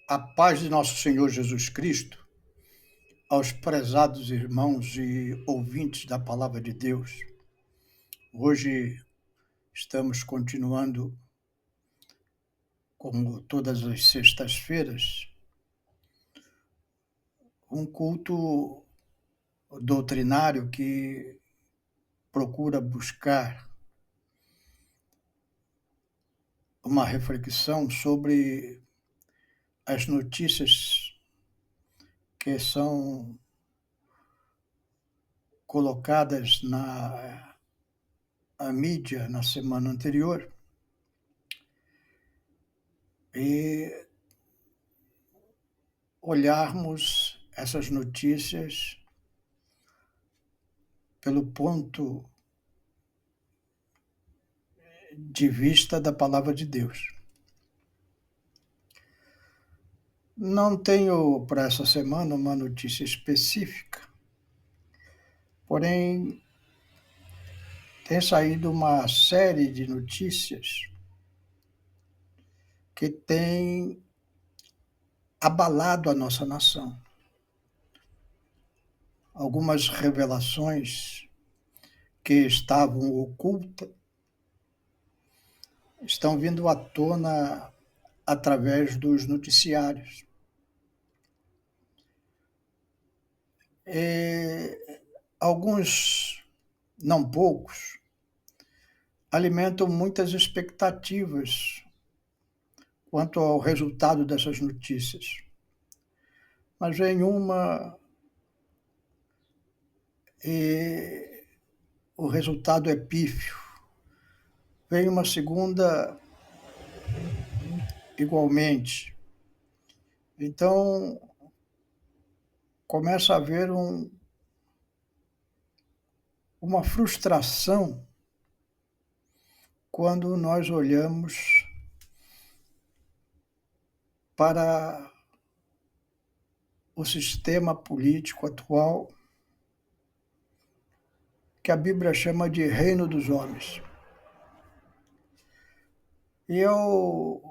A paz de nosso Senhor Jesus Cristo, aos prezados irmãos e ouvintes da Palavra de Deus. Hoje estamos continuando, como todas as sextas-feiras, um culto doutrinário que procura buscar uma reflexão sobre as notícias que são colocadas na mídia na semana anterior e olharmos essas notícias pelo ponto de vista da Palavra de Deus. Não tenho para essa semana uma notícia específica, porém tem saído uma série de notícias que tem abalado a nossa nação. Algumas revelações que estavam ocultas estão vindo à tona através dos noticiários. E alguns, não poucos, alimentam muitas expectativas quanto ao resultado dessas notícias. Mas vem uma e o resultado é pífio. Vem uma segunda igualmente. Então, começa a haver uma frustração quando nós olhamos para o sistema político atual, que a Bíblia chama de reino dos homens. E eu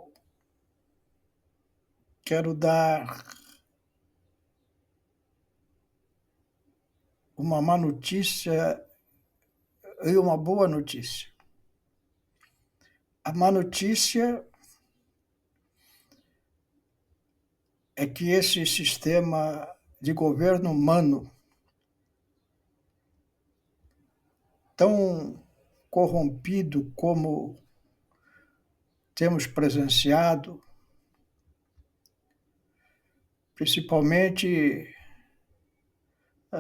quero dar uma má notícia e uma boa notícia. A má notícia é que esse sistema de governo humano, tão corrompido como temos presenciado, principalmente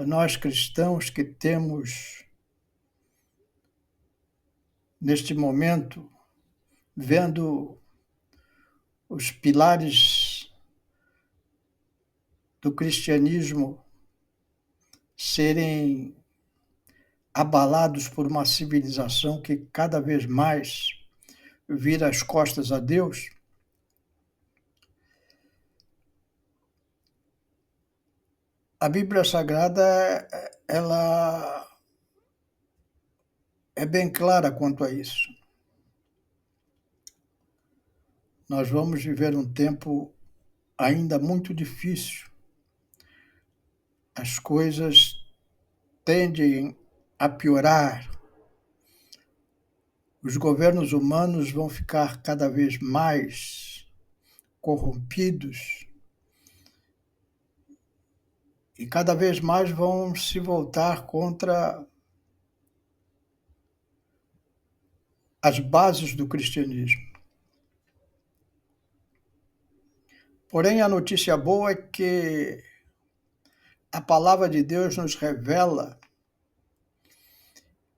nós cristãos que temos, neste momento, vendo os pilares do cristianismo serem abalados por uma civilização que cada vez mais vira as costas a Deus. A Bíblia Sagrada, ela é bem clara quanto a isso. Nós vamos viver um tempo ainda muito difícil. As coisas tendem a piorar. Os governos humanos vão ficar cada vez mais corrompidos e cada vez mais vão se voltar contra as bases do cristianismo. Porém, a notícia boa é que a palavra de Deus nos revela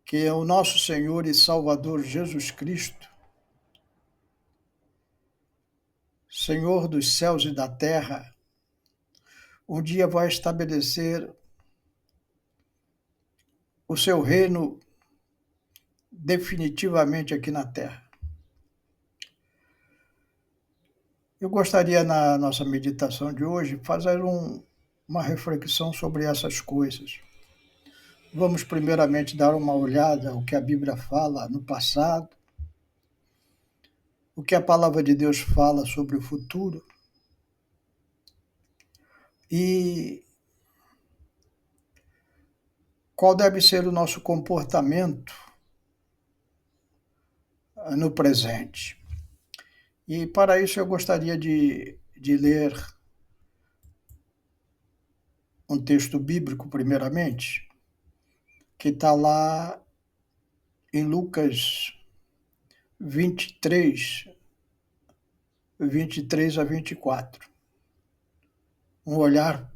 que o nosso Senhor e Salvador Jesus Cristo, Senhor dos céus e da terra, um dia vai estabelecer o seu reino definitivamente aqui na terra. Eu gostaria, na nossa meditação de hoje, fazer uma reflexão sobre essas coisas. Vamos primeiramente dar uma olhada ao que a Bíblia fala no passado, o que a palavra de Deus fala sobre o futuro, E qual deve ser o nosso comportamento no presente? E para isso eu gostaria de ler um texto bíblico, primeiramente, que está lá em Lucas 23, 23 a 24. Um olhar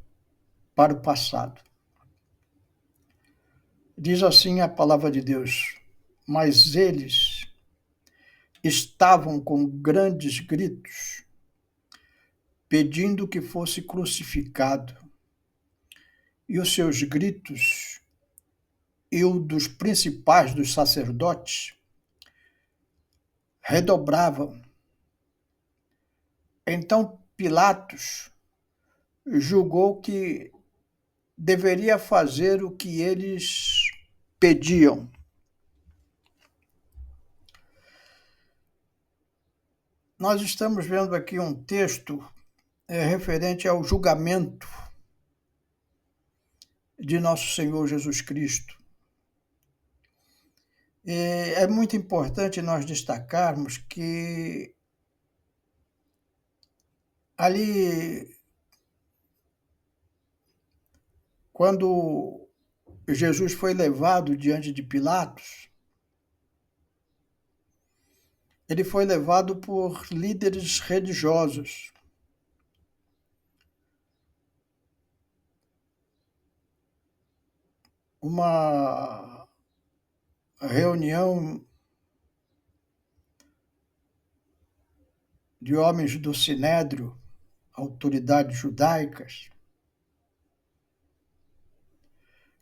para o passado. Diz assim a palavra de Deus: mas eles estavam com grandes gritos, pedindo que fosse crucificado, e os seus gritos e o dos principais dos sacerdotes redobravam. Então Pilatos julgou que deveria fazer o que eles pediam. Nós estamos vendo aqui um texto referente ao julgamento de nosso Senhor Jesus Cristo. É muito importante nós destacarmos que ali, quando Jesus foi levado diante de Pilatos, ele foi levado por líderes religiosos. Uma reunião de homens do Sinédrio, autoridades judaicas,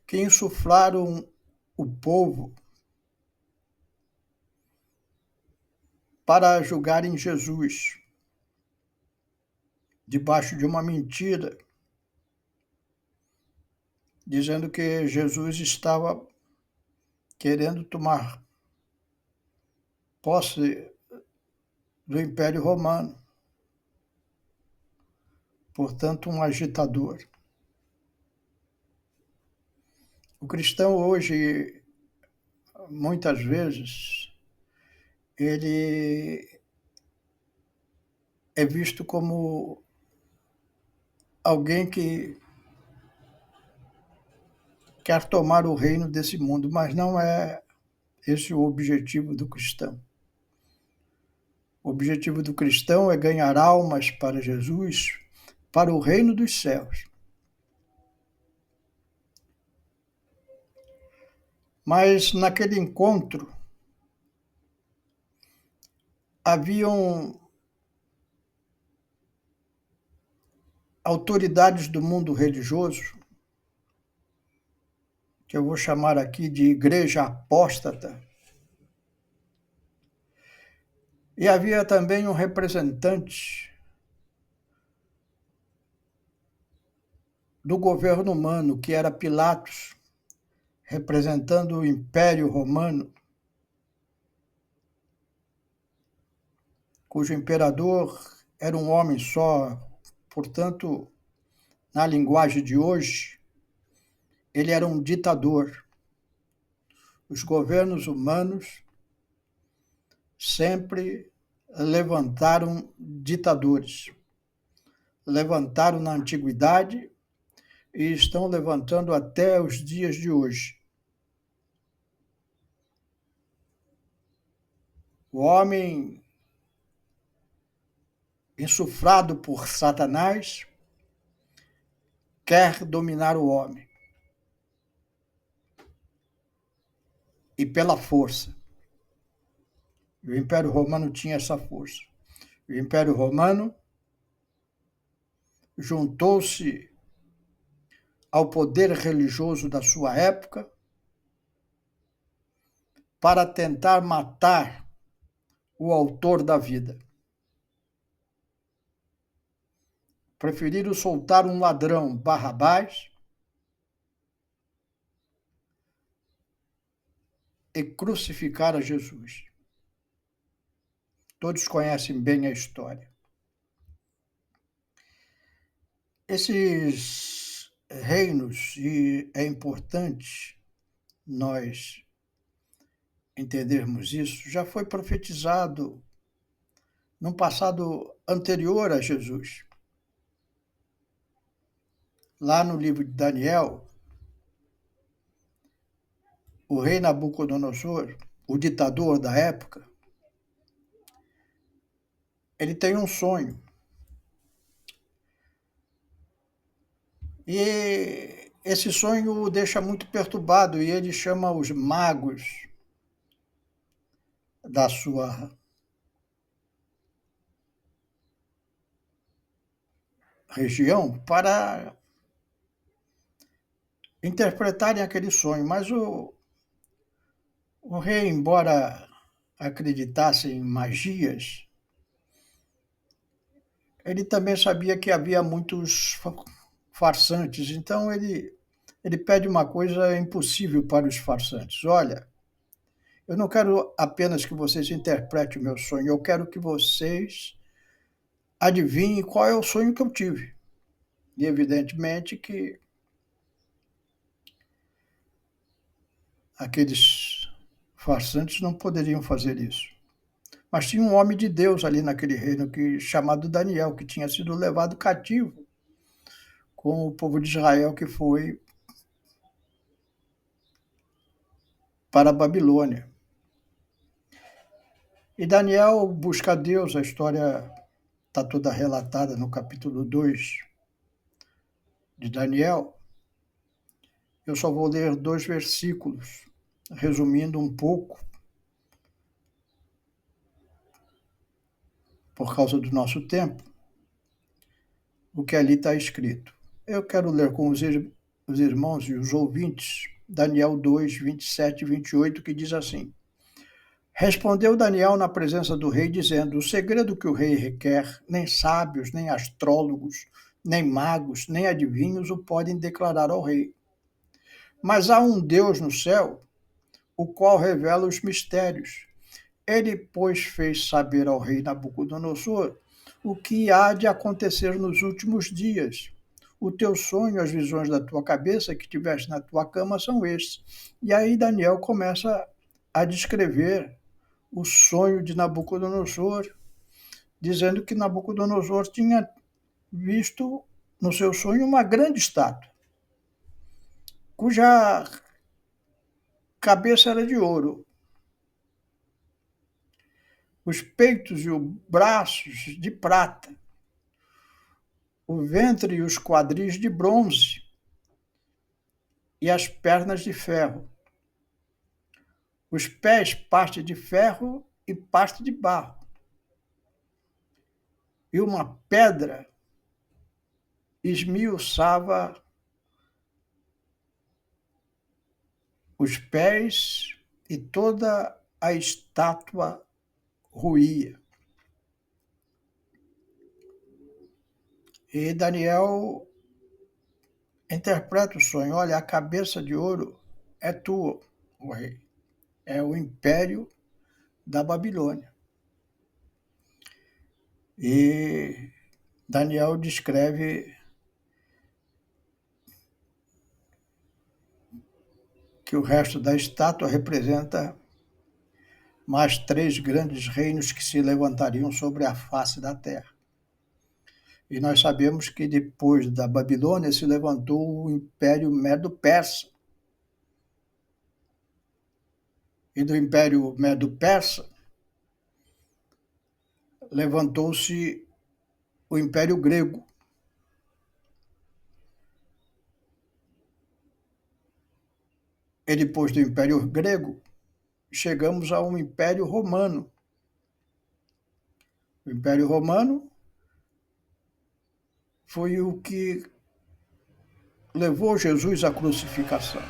que insuflaram o povo para julgarem Jesus, debaixo de uma mentira, dizendo que Jesus estava querendo tomar posse do Império Romano, portanto, um agitador. O cristão hoje, muitas vezes, ele é visto como alguém que quer tomar o reino desse mundo, mas não é esse o objetivo do cristão. O objetivo do cristão é ganhar almas para Jesus, para o reino dos céus. Mas naquele encontro haviam autoridades do mundo religioso, que eu vou chamar aqui de igreja apóstata, e havia também um representante do governo humano, que era Pilatos, representando o Império Romano, cujo imperador era um homem só, portanto, na linguagem de hoje, ele era um ditador. Os governos humanos sempre levantaram ditadores. Levantaram na antiguidade e estão levantando até os dias de hoje. O homem insuflado por Satanás quer dominar o homem. E pela força. O Império Romano tinha essa força. O Império Romano juntou-se ao poder religioso da sua época para tentar matar o autor da vida. Preferiram soltar um ladrão, Barrabás, e crucificar a Jesus. Todos conhecem bem a história. Esses reinos, e é importante nós entendermos isso, já foi profetizado num passado anterior a Jesus. Lá no livro de Daniel, o rei Nabucodonosor, o ditador da época, ele tem um sonho. E esse sonho o deixa muito perturbado e ele chama os magos da sua região para interpretarem aquele sonho. Mas o rei, embora acreditasse em magias, ele também sabia que havia muitos farsantes. Então ele pede uma coisa impossível para os farsantes. Olha, eu não quero apenas que vocês interpretem o meu sonho, eu quero que vocês adivinhem qual é o sonho que eu tive. E evidentemente que aqueles farsantes não poderiam fazer isso. Mas tinha um homem de Deus ali naquele reino chamado Daniel, que tinha sido levado cativo com o povo de Israel que foi para a Babilônia. E Daniel busca a Deus, a história está toda relatada no capítulo 2 de Daniel. Eu só vou ler 2 versículos, resumindo um pouco, por causa do nosso tempo, o que ali está escrito. Eu quero ler com os irmãos e os ouvintes Daniel 2, 27 e 28, que diz assim: Respondeu Daniel na presença do rei, dizendo: O segredo que o rei requer, nem sábios, nem astrólogos, nem magos, nem adivinhos o podem declarar ao rei. Mas há um Deus no céu, o qual revela os mistérios. Ele, pois, fez saber ao rei Nabucodonosor o que há de acontecer nos últimos dias. O teu sonho, as visões da tua cabeça que tiveste na tua cama são estes. E aí Daniel começa a descrever o sonho de Nabucodonosor, dizendo que Nabucodonosor tinha visto no seu sonho uma grande estátua, cuja cabeça era de ouro, os peitos e os braços de prata, o ventre e os quadris de bronze e as pernas de ferro, os pés parte de ferro e parte de barro, e uma pedra esmiuçava os pés e toda a estátua ruía. E Daniel interpreta o sonho: olha, a cabeça de ouro é tua, o rei. É o império da Babilônia. E Daniel descreve que o resto da estátua representa mais 3 grandes reinos que se levantariam sobre a face da terra. E nós sabemos que depois da Babilônia se levantou o Império Medo-Persa. E do Império Medo-Persa levantou-se o Império Grego. E depois do Império Grego, chegamos ao Império Romano. O Império Romano foi o que levou Jesus à crucificação.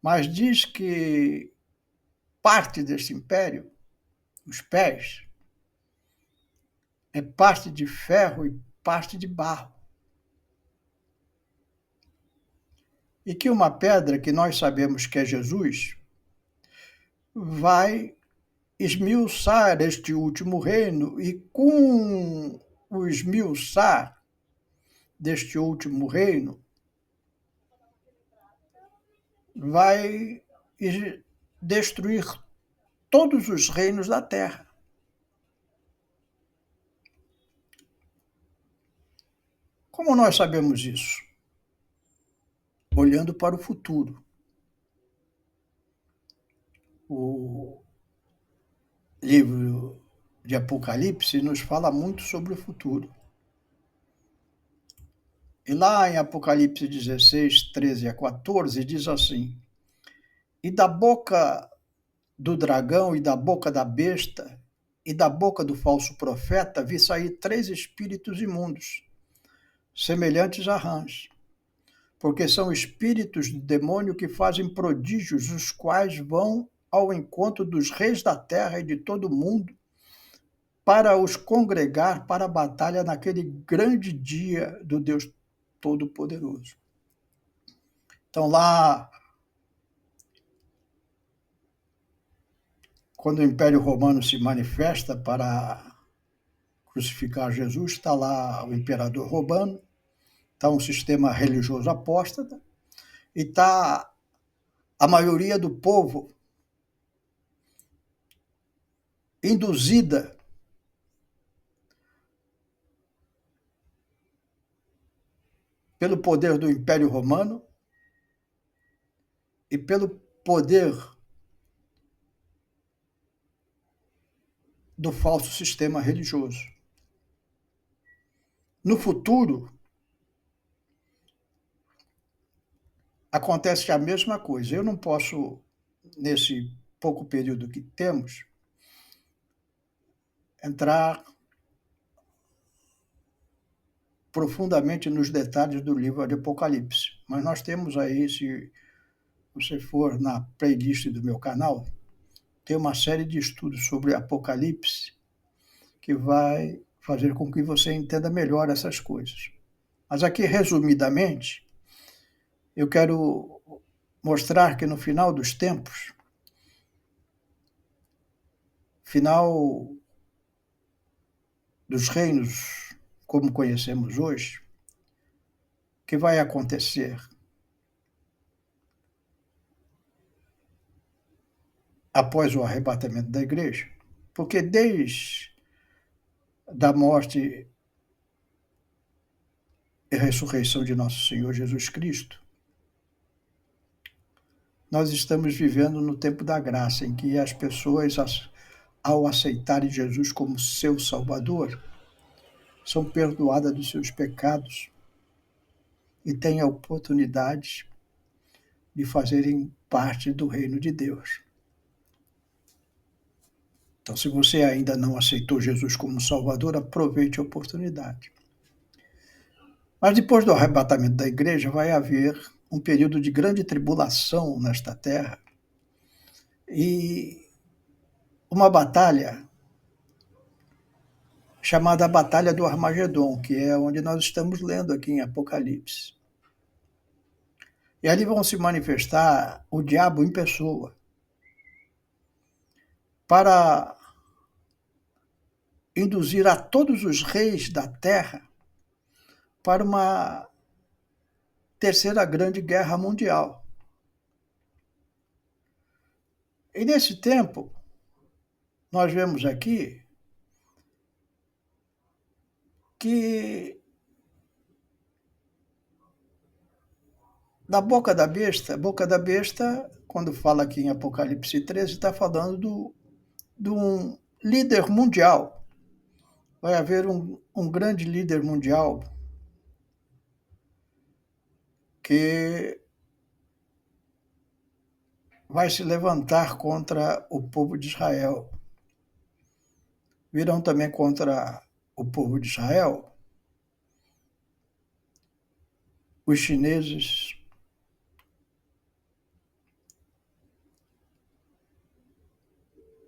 Mas diz que parte desse império, os pés, é parte de ferro e parte de barro. E que uma pedra, que nós sabemos que é Jesus, vai esmiuçar este último reino e com o esmiuçar deste último reino vai destruir todos os reinos da terra. Como nós sabemos isso? Olhando para o futuro. O livro de Apocalipse nos fala muito sobre o futuro. E lá em Apocalipse 16, 13 a 14, diz assim: E da boca do dragão e da boca da besta e da boca do falso profeta vi sair 3 espíritos imundos, semelhantes a rãs, porque são espíritos do demônio que fazem prodígios, os quais vão ao encontro dos reis da terra e de todo o mundo, para os congregar para a batalha naquele grande dia do Deus Todo-Poderoso. Então, lá, quando o Império Romano se manifesta para crucificar Jesus, está lá o imperador romano, está um sistema religioso apóstata, e está a maioria do povo induzida pelo poder do Império Romano e pelo poder do falso sistema religioso. No futuro, acontece a mesma coisa. Eu não posso, nesse pouco período que temos, entrar profundamente nos detalhes do livro de Apocalipse. Mas nós temos aí, se você for na playlist do meu canal, tem uma série de estudos sobre Apocalipse que vai fazer com que você entenda melhor essas coisas. Mas aqui, resumidamente, eu quero mostrar que no final dos tempos, final dos reinos como conhecemos hoje, que vai acontecer após o arrebatamento da igreja, porque desde a morte e ressurreição de nosso Senhor Jesus Cristo, nós estamos vivendo no tempo da graça, em que as pessoas, ao aceitarem Jesus como seu Salvador, são perdoadas dos seus pecados e têm a oportunidade de fazerem parte do reino de Deus. Então, se você ainda não aceitou Jesus como Salvador, aproveite a oportunidade. Mas depois do arrebatamento da igreja, vai haver um período de grande tribulação nesta terra e uma batalha chamada Batalha do Armagedon, que é onde nós estamos lendo aqui em Apocalipse. E ali vão se manifestar o diabo em pessoa para induzir a todos os reis da terra para uma terceira grande guerra mundial. E nesse tempo, nós vemos aqui que da boca da besta, quando fala aqui em Apocalipse 13, está falando de um líder mundial. Vai haver um grande líder mundial que vai se levantar contra o povo de Israel. Virão também contra o povo de Israel os chineses,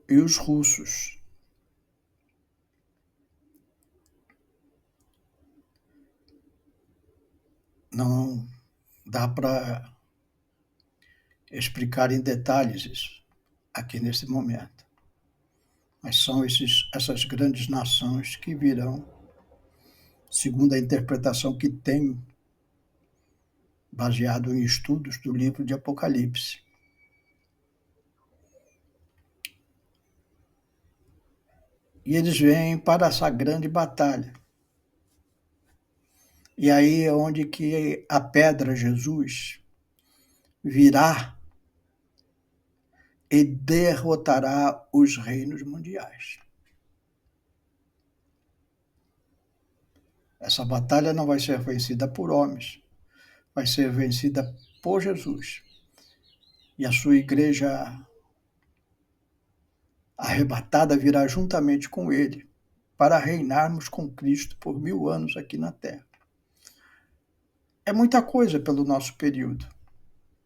e os russos. Não dá para explicar em detalhes isso aqui nesse momento. Mas são essas grandes nações que virão segundo a interpretação que tenho, baseado em estudos do livro de Apocalipse. E eles vêm para essa grande batalha. E aí é onde que a pedra Jesus virá e derrotará os reinos mundiais. Essa batalha não vai ser vencida por homens, vai ser vencida por Jesus. E a sua igreja arrebatada virá juntamente com ele, para reinarmos com Cristo por 1000 anos aqui na Terra. É muita coisa pelo nosso período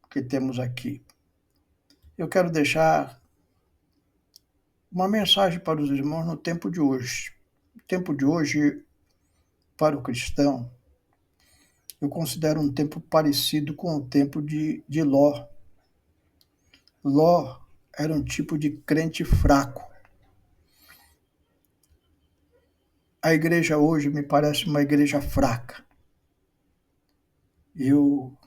que temos aqui. Eu quero deixar uma mensagem para os irmãos no tempo de hoje. O tempo de hoje, para o cristão, eu considero um tempo parecido com o tempo de Ló. Ló era um tipo de crente fraco. A igreja hoje me parece uma igreja fraca. Eu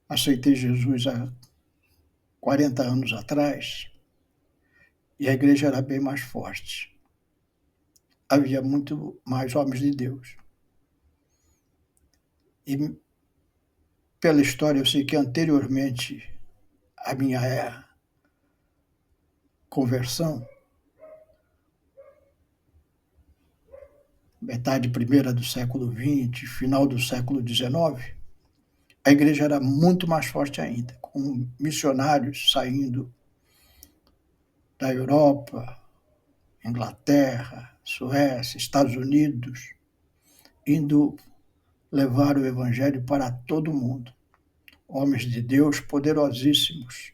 aceitei Jesus há 40 anos atrás e a igreja era bem mais forte. Havia muito mais homens de Deus. E pela história eu sei que anteriormente à minha conversão, metade primeira do século XX, final do século XIX, a igreja era muito mais forte ainda, com missionários saindo da Europa, Inglaterra, Suécia, Estados Unidos, indo levar o evangelho para todo mundo. Homens de Deus poderosíssimos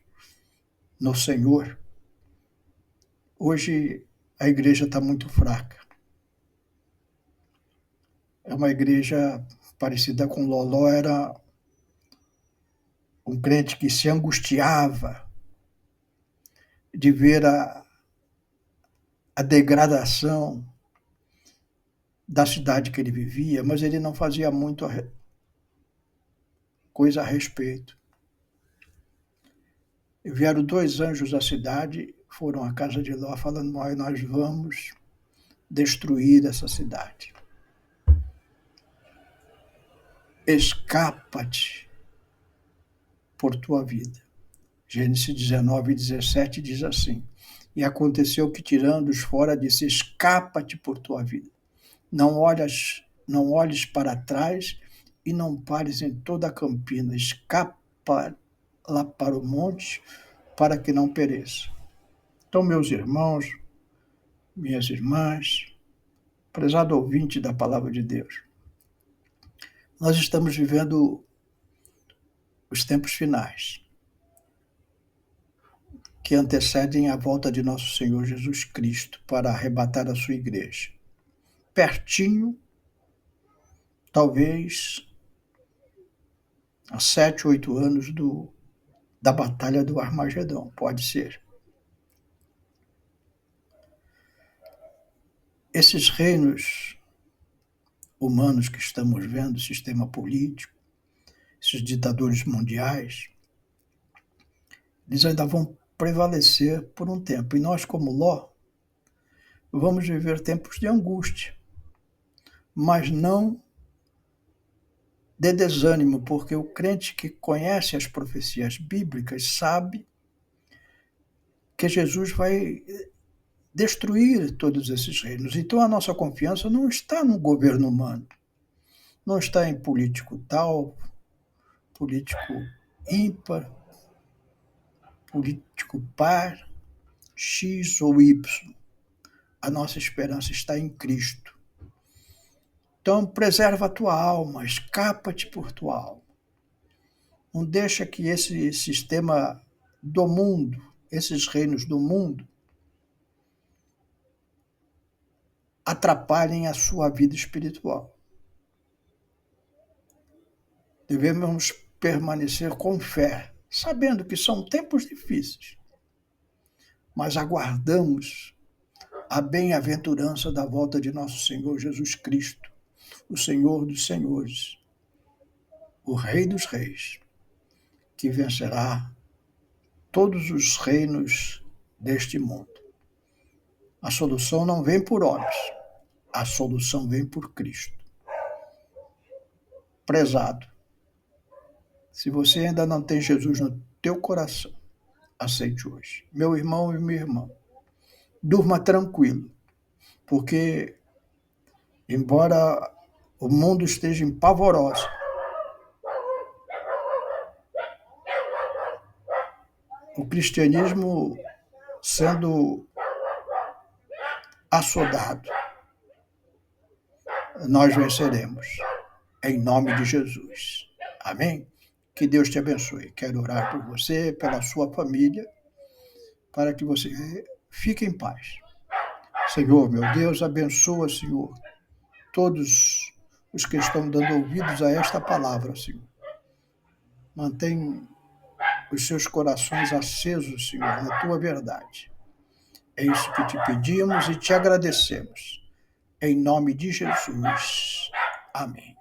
no Senhor. Hoje a igreja está muito fraca. É uma igreja parecida com Loló, era um crente que se angustiava de ver a degradação da cidade que ele vivia, mas ele não fazia muito coisa a respeito. E vieram 2 anjos à cidade, foram à casa de Ló, falando: nós vamos destruir essa cidade. Escapa-te por tua vida. Gênesis 19:17 diz assim: e aconteceu que, tirando-os fora, disse: escapa-te por tua vida. Não olhes para trás e não pares em toda a campina. Escapa lá para o monte, para que não pereça. Então, meus irmãos, minhas irmãs, prezado ouvinte da palavra de Deus, nós estamos vivendo os tempos finais, que antecedem a volta de nosso Senhor Jesus Cristo para arrebatar a sua igreja. Pertinho, talvez há 7, 8 anos da batalha do Armagedon, pode ser. Esses reinos humanos que estamos vendo, o sistema político, esses ditadores mundiais, eles ainda vão prevalecer por um tempo. E nós, como Ló, vamos viver tempos de angústia, mas não de desânimo, porque o crente que conhece as profecias bíblicas sabe que Jesus vai destruir todos esses reinos. Então a nossa confiança não está no governo humano, não está em político tal, político ímpar, político par, X ou Y. A nossa esperança está em Cristo. Então preserva a tua alma, escapa-te por tua alma. Não deixa que esse sistema do mundo, esses reinos do mundo, atrapalhem a sua vida espiritual. Devemos permanecer com fé, sabendo que são tempos difíceis, mas aguardamos a bem-aventurança da volta de nosso Senhor Jesus Cristo, o Senhor dos Senhores, o Rei dos Reis, que vencerá todos os reinos deste mundo. A solução não vem por homens, a solução vem por Cristo. Prezado, se você ainda não tem Jesus no teu coração, aceite hoje. Meu irmão e minha irmã, durma tranquilo, porque embora o mundo esteja em pavorosa, o cristianismo sendo assodado, nós venceremos, em nome de Jesus. Amém? Que Deus te abençoe. Quero orar por você, pela sua família, para que você fique em paz. Senhor, meu Deus, abençoa, Senhor, todos os que estão dando ouvidos a esta palavra, Senhor. Mantém os seus corações acesos, Senhor, na tua verdade. É isso que te pedimos e te agradecemos. Em nome de Jesus. Amém.